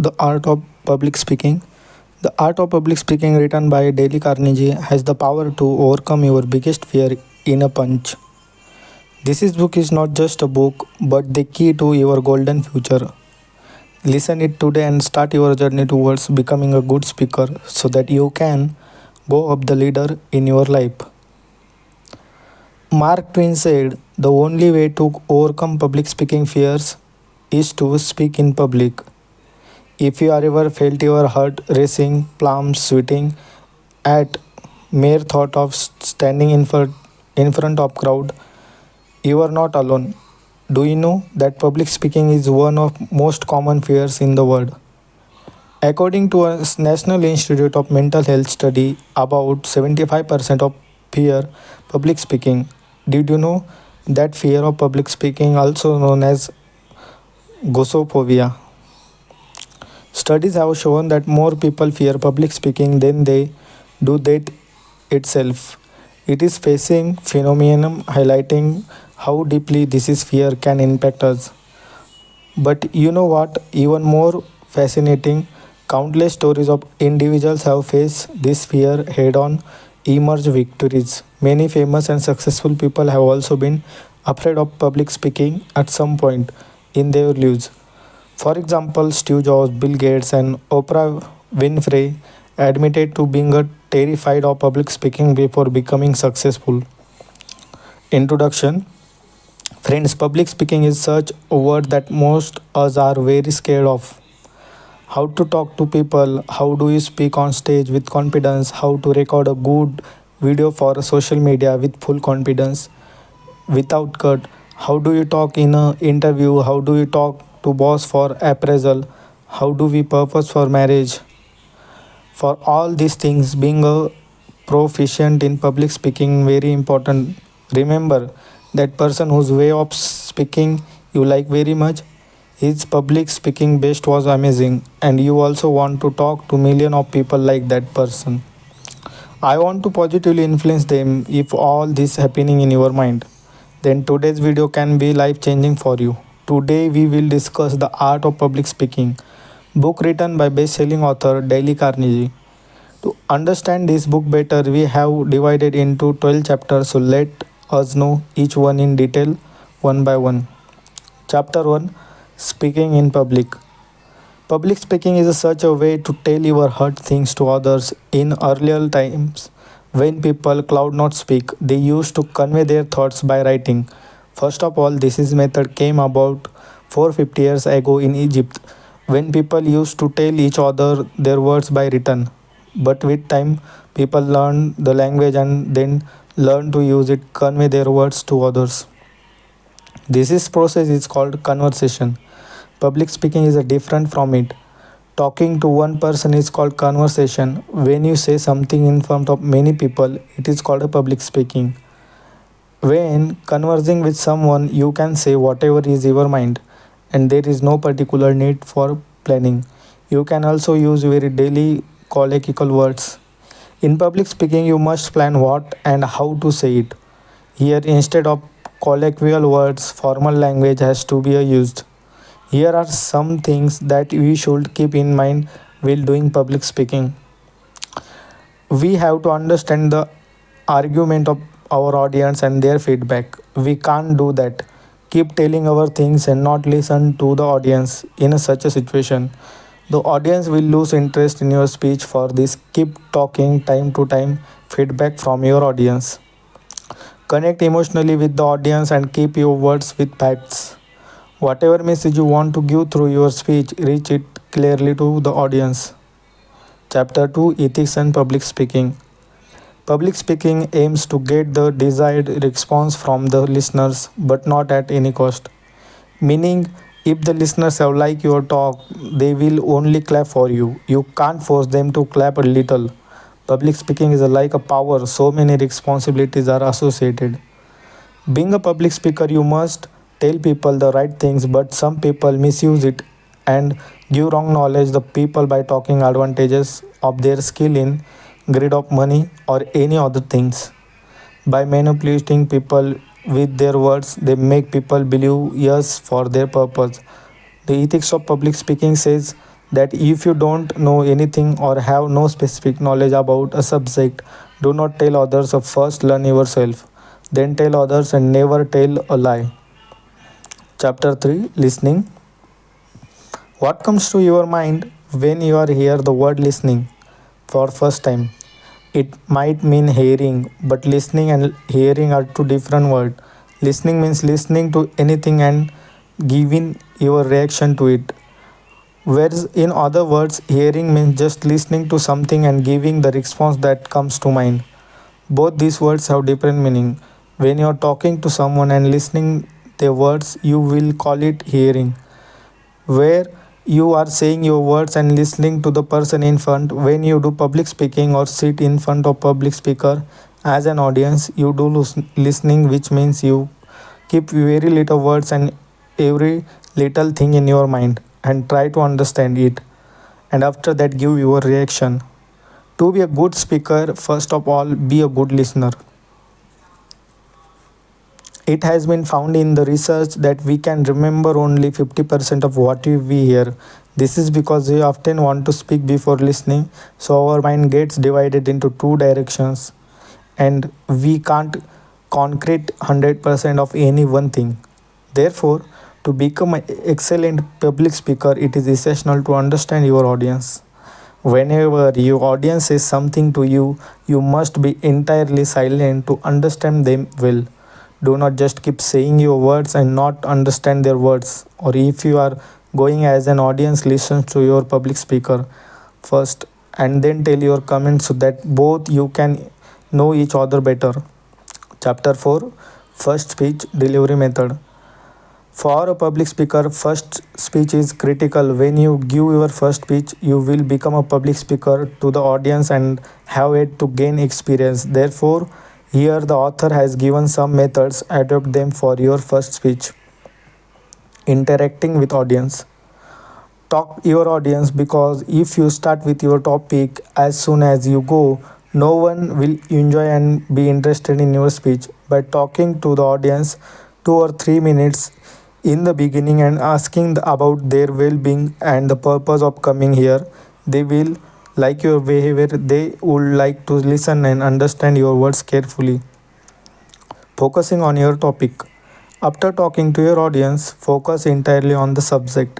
The Art of Public Speaking. The Art of Public Speaking, written by Dale Carnegie, has the power to overcome your biggest fear in a punch. Book is not just a book, but the key to your golden future. Listen it today and start your journey towards becoming a good speaker so that you can go up the ladder in your life. Mark Twain said, "The only way to overcome public speaking fears is to speak in public." If you are ever felt your heart racing, palms sweating at mere thought of standing in front of crowd, you are not alone. Do you know that public speaking is one of most common fears in the world? According to a National Institute of Mental Health study, about 75% of fear public speaking. Did you know that fear of public speaking, also known as glossophobia? Studies have shown that more people fear public speaking than they do that itself. It is facing phenomenon highlighting how deeply this is fear can impact us. But you know what? Even more fascinating, countless stories of individuals have faced this fear head on, emerged victories. Many famous and successful people have also been afraid of public speaking at some point in their lives. For example, Steve Jobs, Bill Gates, and Oprah Winfrey admitted to being terrified of public speaking before becoming successful. Introduction. Friends, public speaking is such a word that most us are very scared of. How to talk to people, how do you speak on stage with confidence, how to record a good video for social media with full confidence without cut, how do you talk in an interview, how do you talk to boss for appraisal, how do we purpose for marriage. For all these things, being a proficient in public speaking very important. Remember that person whose way of speaking you like very much, his public speaking best was amazing, and you also want to talk to million of people like that person. I want to positively influence them. If all this happening in your mind, then today's video can be life changing for you. Today we will discuss the art of public speaking, book written by best-selling author Dale Carnegie. To understand this book better, we have divided into 12 chapters, so let us know each one in detail one by one. Chapter 1, Speaking in Public. Public speaking is such a way to tell your hurt things to others. In earlier times, when people could not speak, they used to convey their thoughts by writing. First of all, this is method came about 450 years ago in Egypt, when people used to tell each other their words by written. But with time, people learned the language and then learned to use it convey their words to others. Process is called conversation. Public speaking is a different from it. Talking to one person is called conversation. When you say something in front of many people, it is called a public speaking. When conversing with someone, you can say whatever is your mind, and there is no particular need for planning. You can also use very daily colloquial words. In public speaking, you must plan what and how to say it. Here, instead of colloquial words, formal language has to be used. Here are some things that we should keep in mind while doing public speaking. We have to understand the argument of our audience and their feedback. We can't do that. Keep telling our things and not listen to the audience in such a situation. The audience will lose interest in your speech. For this, keep talking time to time, feedback from your audience. Connect emotionally with the audience and keep your words with facts. Whatever message you want to give through your speech, reach it clearly to the audience. Chapter 2, Ethics and Public Speaking. Public speaking aims to get the desired response from the listeners, but not at any cost. Meaning, if the listeners have like your talk, they will only clap for you. You can't force them to clap a little. Public speaking is like a power, so many responsibilities are associated. Being a public speaker, you must tell people the right things, but some people misuse it and give wrong knowledge the people by talking advantages of their skill in greed of money or any other things. By manipulating people with their words, they make people believe yes for their purpose. The ethics of public speaking says that if you don't know anything or have no specific knowledge about a subject, do not tell others. First learn yourself, then tell others, and never tell a lie. Chapter 3, Listening. What comes to your mind when you are hear the word listening for first time? It might mean hearing, but listening and hearing are two different words. Listening means listening to anything and giving your reaction to it. Whereas, in other words, hearing means just listening to something and giving the response that comes to mind. Both these words have different meaning. When you are talking to someone and listening their words, you will call it hearing. Where you are saying your words and listening to the person in front. When you do public speaking or sit in front of public speaker as an audience, you do listening, which means you keep very little words and every little thing in your mind and try to understand it, and after that give your reaction. To be a good speaker, first of all, be a good listener. It has been found in the research that we can remember only 50% of what we hear. This is because we often want to speak before listening, so our mind gets divided into two directions and we can't concrete 100% of any one thing. Therefore, to become an excellent public speaker, it is essential to understand your audience. Whenever your audience says something to you, you must be entirely silent to understand them well. Do not just keep saying your words and not understand their words. Or if you are going as an audience, listen to your public speaker first and then tell your comments so that both you can know each other better. Chapter 4, First Speech Delivery Method. For a public speaker, first speech is critical. When you give your first speech, you will become a public speaker to the audience and have it to gain experience. Therefore, here the author has given some methods. Adopt them for your first speech. Interacting with audience. Talk your audience, because if you start with your topic as soon as you go, no one will enjoy and be interested in your speech. By talking to the audience 2 or 3 minutes in the beginning and asking about their well-being and the purpose of coming here, they will like your behavior. They would like to listen and understand your words carefully. Focusing on your topic. After talking to your audience, focus entirely on the subject.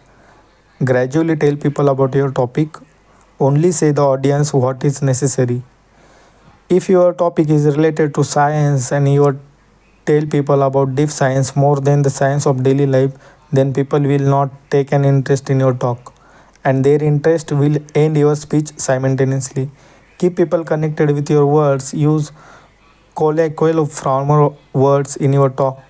Gradually tell people about your topic. Only say the audience what is necessary. If your topic is related to science and you tell people about deep science more than the science of daily life, then people will not take an interest in your talk and their interest will end your speech simultaneously. Keep people connected with your words. Use colloquial formal words in your talk.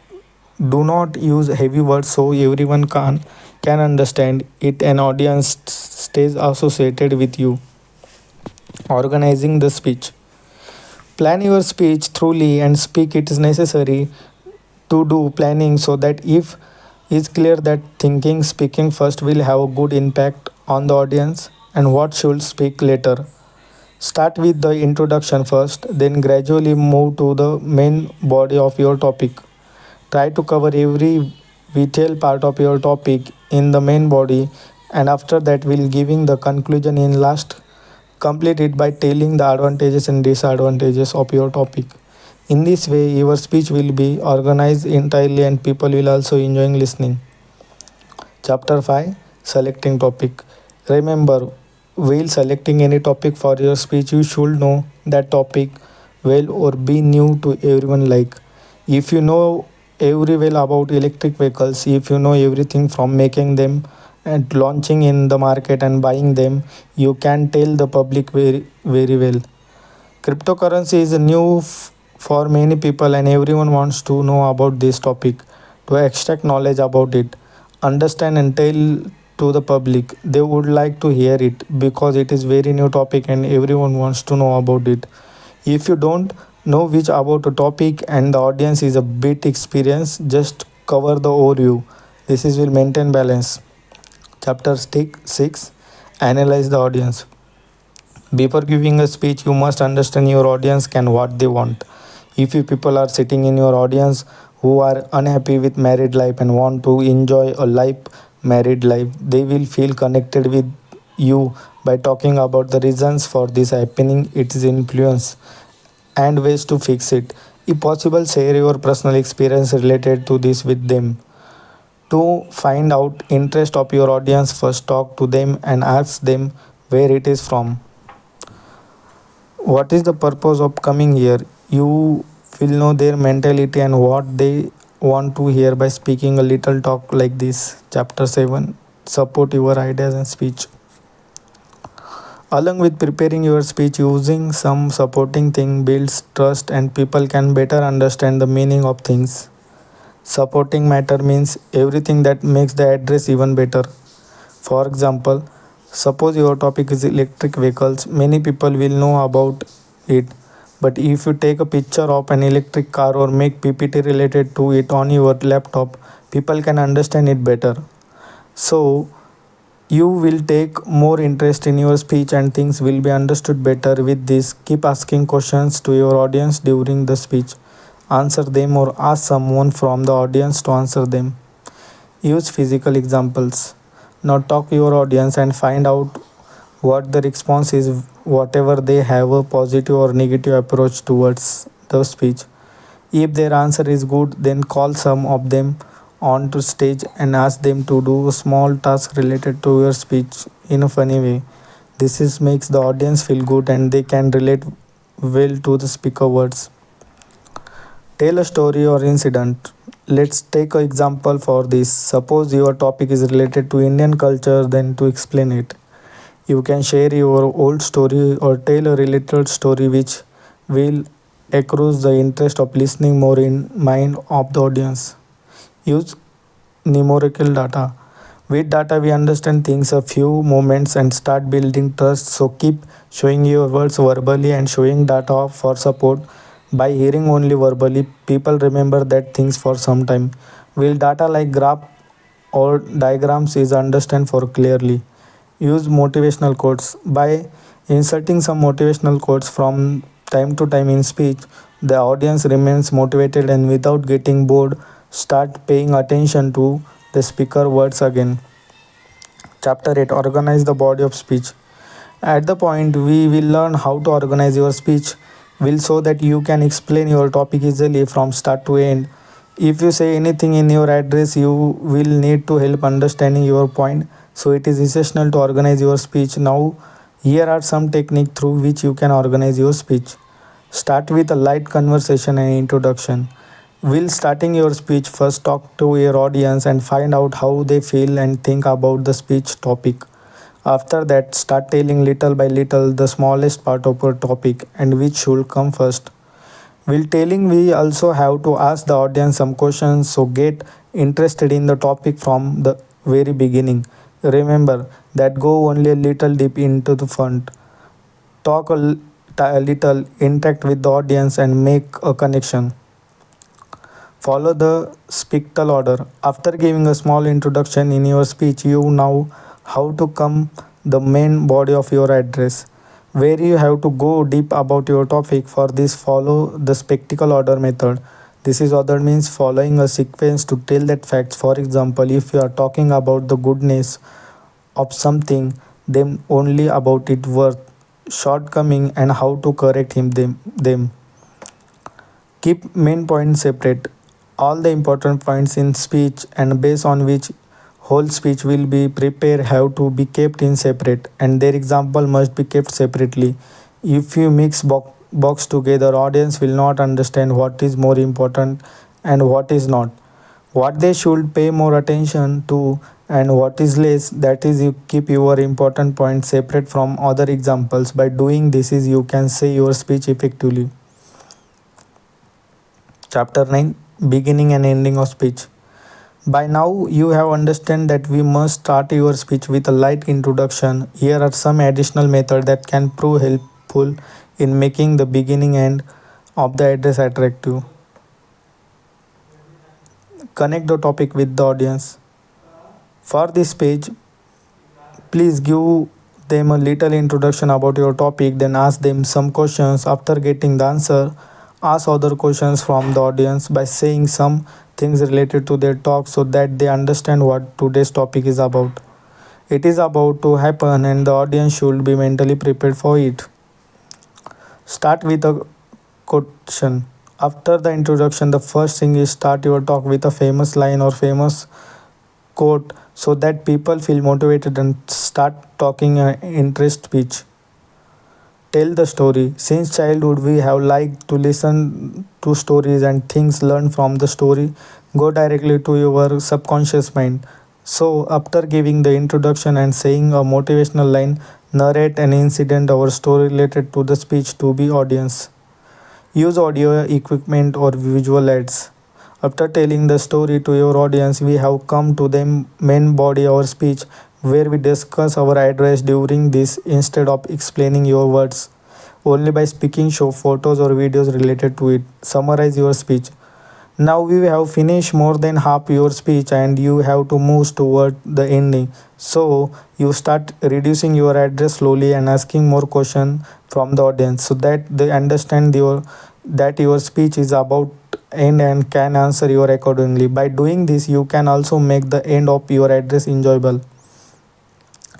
Do not use heavy words so everyone can understand it and audience stays associated with you. Organizing the speech. Plan your speech thoroughly and speak it is necessary to do planning so that if it's clear that thinking speaking first will have a good impact on the audience and what should speak later. Start with the introduction first, then gradually move to the main body of your topic. Try to cover every vital part of your topic in the main body, and after that will giving the conclusion in last. Complete it by telling the advantages and disadvantages of your topic. In this way, your speech will be organized entirely and people will also enjoying listening. Chapter 5, Selecting Topic. Remember, while selecting any topic for your speech, you should know that topic well or be new to everyone like. If you know every well about electric vehicles, if you know everything from making them and launching in the market and buying them, you can tell the public very well. Cryptocurrency is new for many people and everyone wants to know about this topic. To extract knowledge about it, understand and tell to the public. They would like to hear it because it is very new topic and everyone wants to know about it. If you don't know which about a topic and the audience is a bit experienced, just cover the overview. This is will maintain balance. Chapter 6, Analyze the audience. Before giving a speech, you must understand your audience can what they want. If you people are sitting in your audience who are unhappy with married life and want to enjoy a life married life, they will feel connected with you by talking about the reasons for this happening, its influence, and ways to fix it. If possible, share your personal experience related to this with them. To find out interest of your audience, first talk to them and ask them where it is from. What is the purpose of coming here? You will know their mentality and what they want to hear by speaking a little talk like this. Chapter 7, Support your ideas and speech. Along with preparing your speech, using some supporting thing builds trust and people can better understand the meaning of things. Supporting matter means everything that makes the address even better. For example, suppose your topic is electric vehicles, many people will know about it. But if you take a picture of an electric car or make PPT related to it on your laptop, people can understand it better. So, you will take more interest in your speech and things will be understood better with this. Keep asking questions to your audience during the speech. Answer them or ask someone from the audience to answer them. Use physical examples. Now talk to your audience and find out what the response is, whatever they have a positive or negative approach towards the speech. If their answer is good, then call some of them onto stage and ask them to do a small task related to your speech in a funny way. This is makes the audience feel good and they can relate well to the speaker words. Tell a story or incident. Let's take an example for this. Suppose your topic is related to Indian culture, then to explain it. You can share your old story or tell a related story which will accrue the interest of listening more in mind of the audience. Use numerical data. With data, we understand things a few moments and start building trust. So keep showing your words verbally and showing data for support. By hearing only verbally, people remember that things for some time. Will data like graph or diagrams is understand for clearly. Use motivational quotes. By inserting some motivational quotes from time to time in speech, the audience remains motivated and without getting bored, start paying attention to the speaker words again. Chapter 8, Organize the body of speech. At the point we will learn how to organize your speech will so that you can explain your topic easily from start to end. If you say anything in your address, you will need to help understanding your point. So it is essential to organize your speech. Now, here are some techniques through which you can organize your speech. Start with a light conversation and introduction. While starting your speech, first talk to your audience and find out how they feel and think about the speech topic. After that, start telling little by little the smallest part of your topic and which should come first. While telling, we also have to ask the audience some questions so get interested in the topic from the very beginning. Remember that go only a little deep into the front. Talk a little, interact with the audience, and make a connection. Follow the spectral order. After giving a small introduction in your speech, you know how to come the main body of your address, where you have to go deep about your topic. For this, follow the spectacle order method. This is other means following a sequence to tell that facts. For example, if you are talking about the goodness of something, then only about its worth, shortcoming, and how to correct them. Keep main points separate. All the important points in speech and based on which whole speech will be prepared have to be kept in separate and their example must be kept separately. If you mix box together, audience will not understand what is more important and what is not. What they should pay more attention to and what is less, that is you keep your important points separate from other examples. By doing this is you can say your speech effectively. Chapter 9, Beginning and Ending of Speech. By now, you have understand that we must start your speech with a light introduction. Here are some additional methods that can prove helpful in making the beginning and of the address attractive. Connect the topic with the audience. For this page, please give them a little introduction about your topic, then ask them some questions. After getting the answer, ask other questions from the audience by saying some things related to their talk so that they understand what today's topic is about. It is about to happen and the audience should be mentally prepared for it. Start with a question. After the introduction, the first thing is start your talk with a famous line or famous quote so that people feel motivated and start talking interest speech. Tell the story. Since childhood, we have liked to listen to stories and things learned from the story go directly to your subconscious mind. So, after giving the introduction and saying a motivational line, narrate an incident or story related to the speech to the audience. Use audio equipment or visual aids. After telling the story to your audience, we have come to the main body of our speech where we discuss our address during this instead of explaining your words. Only by speaking, show photos or videos related to it. Summarize your speech. Now we have finished more than half your speech and you have to move toward the ending. So you start reducing your address slowly and asking more questions from the audience so that they understand your speech is about end and can answer you accordingly. By doing this, you can also make the end of your address enjoyable.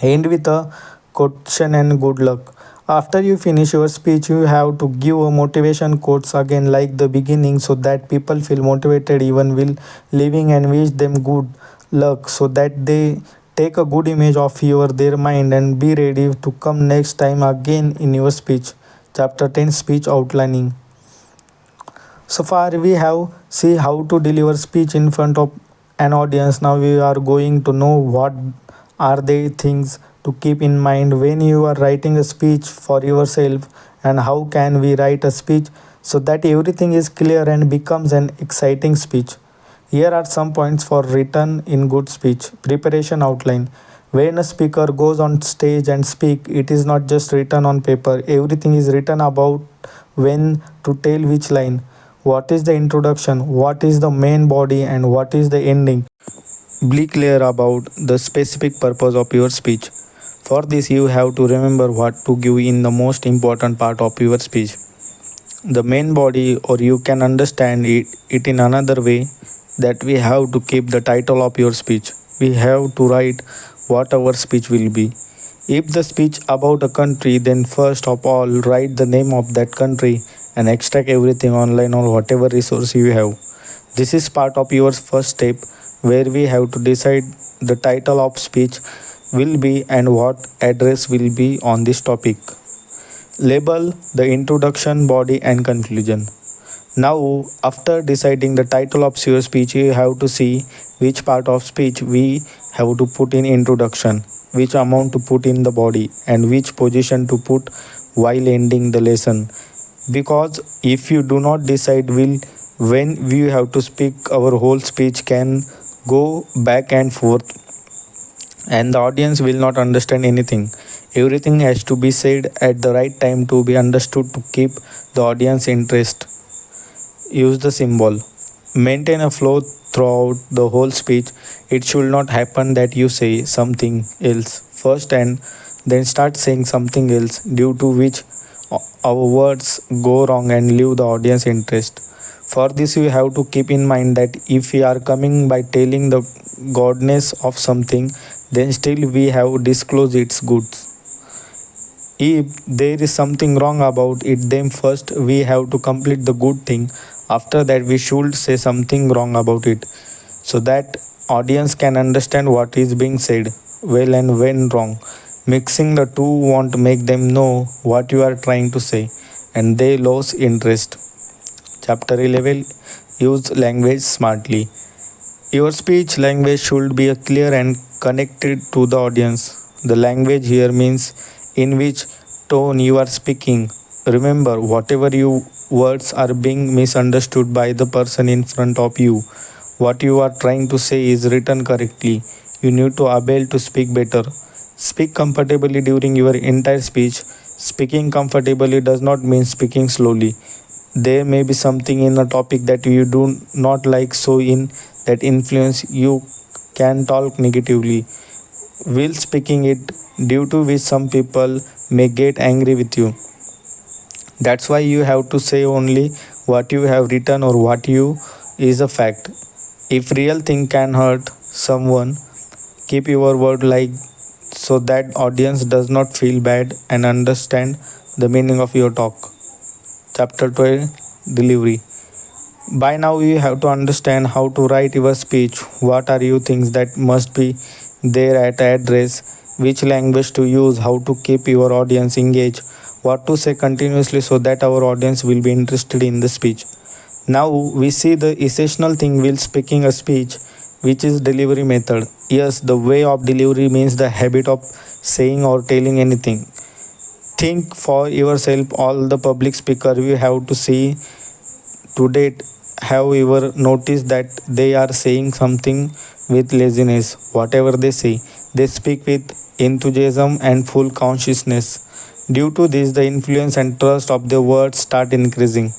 End with a question and good luck. After you finish your speech, you have to give a motivation quotes again like the beginning so that people feel motivated even while leaving and wish them good luck so that they take a good image of your their mind and be ready to come next time again in your speech. Chapter 10 Speech Outlining. So far we have see how to deliver speech in front of an audience. Now we are going to know what are the things to keep in mind when you are writing a speech for yourself and how can we write a speech so that everything is clear and becomes an exciting speech. Here are some points for written in good speech. Preparation outline. When a speaker goes on stage and speak, it is not just written on paper. Everything is written about when to tell which line. What is the introduction? What is the main body and what is the ending? Be clear about the specific purpose of your speech. For this, you have to remember what to give in the most important part of your speech. The main body, or you can understand it in another way, that we have to keep the title of your speech. We have to write what our speech will be. If the speech about a country, then first of all write the name of that country and extract everything online or whatever resource you have. This is part of your first step where we have to decide the title of speech will be and what address will be on this topic. Label the introduction, body and conclusion. Now, after deciding the title of your speech, you have to see which part of speech we have to put in introduction, which amount to put in the body, and which position to put while ending the lesson. Because if you do not decide will when we have to speak, our whole speech can go back and forth and the audience will not understand anything. Everything has to be said at the right time to be understood to keep the audience interest. Use the symbol. Maintain a flow throughout the whole speech. It should not happen that you say something else first and then start saying something else, due to which our words go wrong and leave the audience interest. For this, you have to keep in mind that if we are coming by telling the godness of something, then still we have disclosed its goods. If there is something wrong about it, then first we have to complete the good thing. After that, we should say something wrong about it so that audience can understand what is being said well and when wrong. Mixing the two won't make them know what you are trying to say and they lose interest. Chapter 11 Use language smartly. Your speech language should be clear and connected to the audience. The language here means in which tone you are speaking. Remember, whatever your words are being misunderstood by the person in front of you. What you are trying to say is written correctly. You need to able to speak better. Speak comfortably during your entire speech. Speaking comfortably does not mean speaking slowly. There may be something in a topic that you do not like, so in that influence you can talk negatively while speaking it, due to which some people may get angry with you. That's why you have to say only what you have written or what you is a fact. If real thing can hurt someone, keep your word like so that audience does not feel bad and understand the meaning of your talk. Chapter 12, Delivery. By now you have to understand how to write your speech. What are you things that must be there at address, which language to use, how to keep your audience engaged, what to say continuously so that our audience will be interested in the speech. Now we see the essential thing while speaking a speech, which is delivery method. Yes, the way of delivery means the habit of saying or telling anything. Think for yourself all the public speaker you have to see to date. Have you ever noticed that they are saying something with laziness? Whatever they say, they speak with enthusiasm and full consciousness. Due to this, the influence and trust of their words start increasing.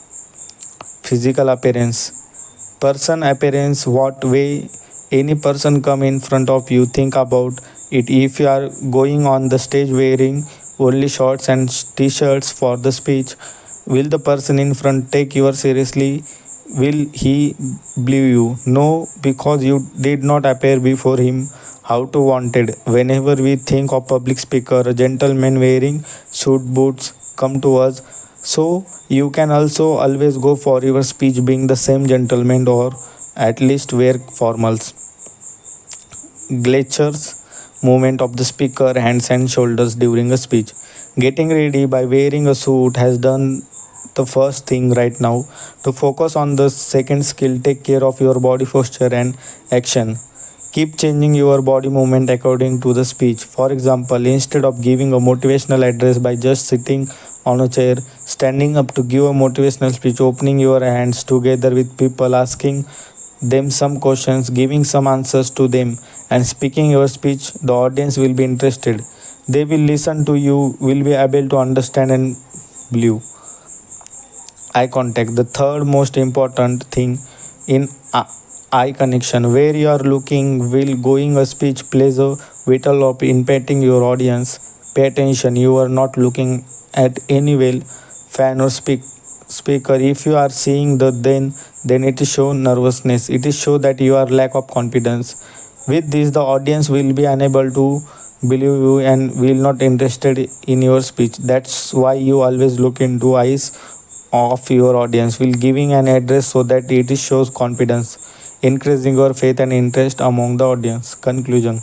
Physical appearance. Person appearance. What way any person come in front of you, think about it. If you are going on the stage wearing only shorts and t-shirts for the speech, will the person in front take you seriously? Will he believe you? No, because you did not appear before him how to wanted. Whenever we think of public speaker, a gentleman wearing suit boots come to us. So you can also always go for your speech being the same gentleman, or at least wear formals. Gestures, movement of the speaker, hands and shoulders during a speech. Getting ready by wearing a suit has done the first thing. Right now, to focus on the second skill, take care of your body posture and action. Keep changing your body movement according to the speech. For example, instead of giving a motivational address by just sitting on a chair, standing up to give a motivational speech, opening your hands together with people, asking them some questions, giving some answers to them, and speaking your speech, the audience will be interested. They will listen to you, will be able to understand and believe. Eye contact, the third most important thing in eye connection. Where you are looking will going a speech plays a vital of impacting your audience. Pay attention, you are not looking at any well fan or speaker. If you are seeing the then it is show nervousness, it is show that you are lack of confidence. With this, the audience will be unable to believe you and will not interested in your speech. That's why you always look into eyes of your audience while giving an address, so that it shows confidence, increasing your faith and interest among the audience. Conclusion.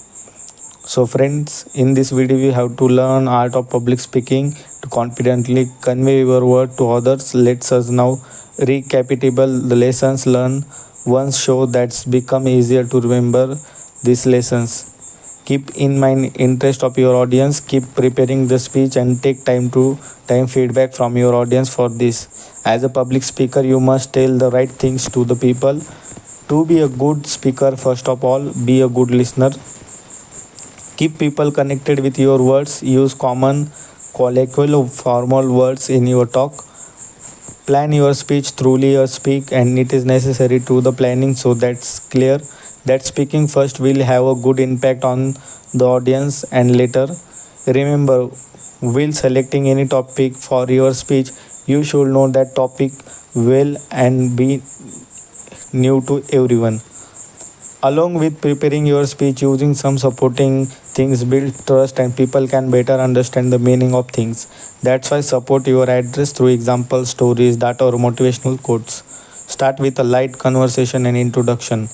So friends, in this video we have to learn art of public speaking to confidently convey your word to others. Let's us now recapitulate the lessons learned once, show that's become easier to remember these lessons. Keep in mind interest of your audience, keep preparing the speech and take time feedback from your audience for this. As a public speaker, you must tell the right things to the people. To be a good speaker, first of all, be a good listener. Keep people connected with your words. Use common, colloquial, or formal words in your talk. Plan your speech truly or speak, and it is necessary to the planning so that's clear that speaking first will have a good impact on the audience and later. Remember, while selecting any topic for your speech, you should know that topic well and be new to everyone. Along with preparing your speech, using some supporting things build trust and people can better understand the meaning of things. That's why support your address through example stories, data, or motivational quotes. Start with a light conversation and introduction.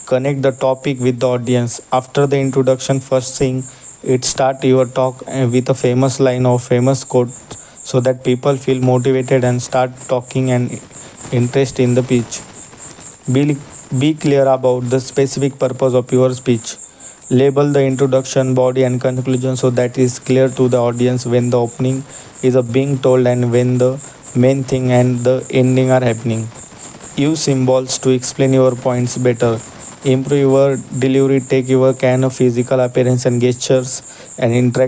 Connect the topic with the audience. After the introduction, first thing, it start your talk with a famous line or famous quote so that people feel motivated and start talking and interest in the speech. Be, be clear about the specific purpose of your speech. Label the introduction, body, and conclusion so that is clear to the audience when the opening is being told and when the main thing and the ending are happening. Use symbols to explain your points better. Improve your delivery, take your kind of physical appearance and gestures and interact